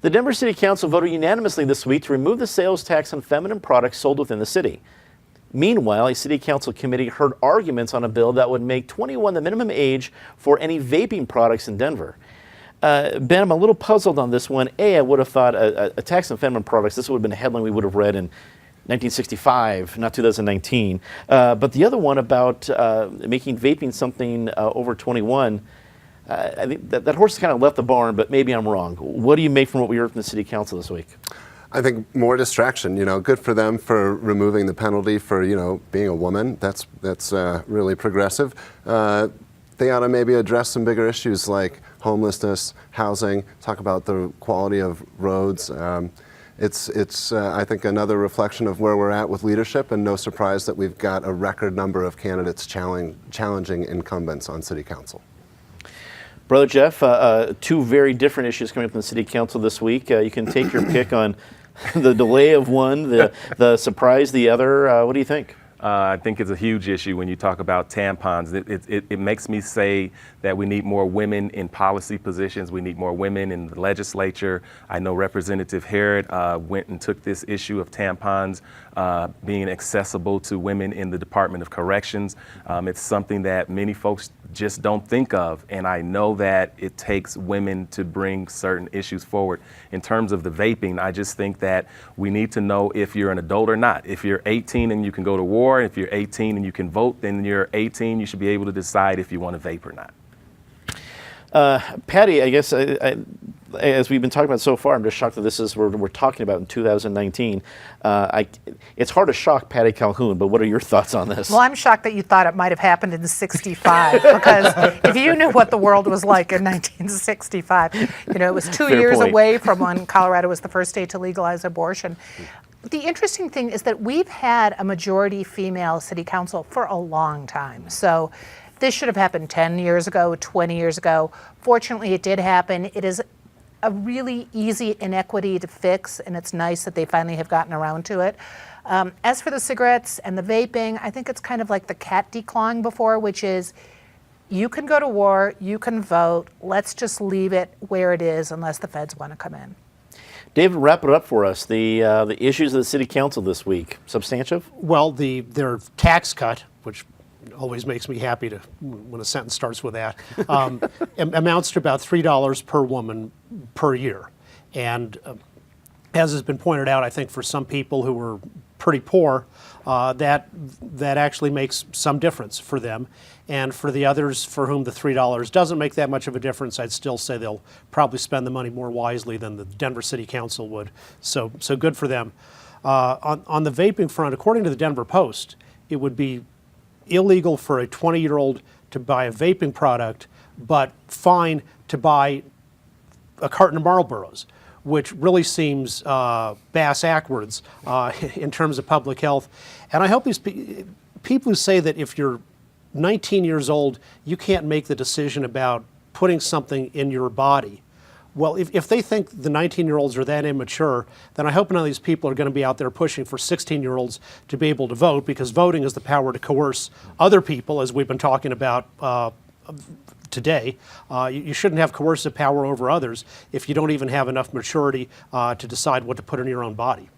The Denver City Council voted unanimously this week to remove the sales tax on feminine products sold within the city. Meanwhile, a city council committee heard arguments on a bill that would make 21 the minimum age for any vaping products in Denver. Ben, I'm a little puzzled on this one. I would have thought a tax on feminine products, this would have been a headline we would have read in 1965, not 2019. But the other one about making vaping something over 21, I think that horse has kind of left the barn, but maybe I'm wrong. What do you make from what we heard from the city council this week? I think more distraction. Good for them for removing the penalty for being a woman. That's really progressive. They ought to maybe address some bigger issues like homelessness, housing. Talk about the quality of roads. It's I think another reflection of where we're at with leadership, and no surprise that we've got a record number of candidates challenging incumbents on city council. Brother Jeff, two very different issues coming up in the city council this week. You can take your pick on the delay of one, the surprise the other. What do you think? I think it's a huge issue when you talk about tampons. It makes me say that we need more women in policy positions. We need more women in the legislature. I know Representative Harrod went and took this issue of tampons being accessible to women in the Department of Corrections. It's something that many folks just don't think of, and I know that it takes women to bring certain issues forward. In terms of the vaping, I just think that we need to know if you're an adult or not. If you're 18 and you can go to war, if you're 18 and you can vote, then you're 18, you should be able to decide if you want to vape or not. Patty, I guess as we've been talking about so far, I'm just shocked that this is what we're talking about in 2019. It's hard to shock Patty Calhoun, but what are your thoughts on this? Well, I'm shocked that you thought it might have happened in '65, because if you knew what the world was like in 1965, it was two years away from when Colorado was the first state to legalize abortion. The interesting thing is that we've had a majority female city council for a long time. So this should have happened 10 years ago, 20 years ago. Fortunately, it did happen. It is a really easy inequity to fix, and it's nice that they finally have gotten around to it. As for the cigarettes and the vaping, I think it's kind of like the cat declawing before, which is you can go to war, you can vote, let's just leave it where it is unless the feds want to come in. David, wrap it up for us. The issues of the city council this week, substantive? Well, their tax cut, which always makes me happy when a sentence starts with that, amounts to about $3 per woman per year. And as has been pointed out, I think for some people who are pretty poor, that actually makes some difference for them. And for the others for whom the $3 doesn't make that much of a difference, I'd still say they'll probably spend the money more wisely than the Denver City Council would. So good for them. On the vaping front, according to the Denver Post, it would be illegal for a 20-year-old to buy a vaping product, but fine to buy a carton of Marlboros, which really seems bass-ackwards in terms of public health. And I hope these people who say that if you're 19 years old, you can't make the decision about putting something in your body. Well, if they think the 19-year-olds are that immature, then I hope none of these people are going to be out there pushing for 16-year-olds to be able to vote, because voting is the power to coerce other people, as we've been talking about today. You shouldn't have coercive power over others if you don't even have enough maturity to decide what to put in your own body.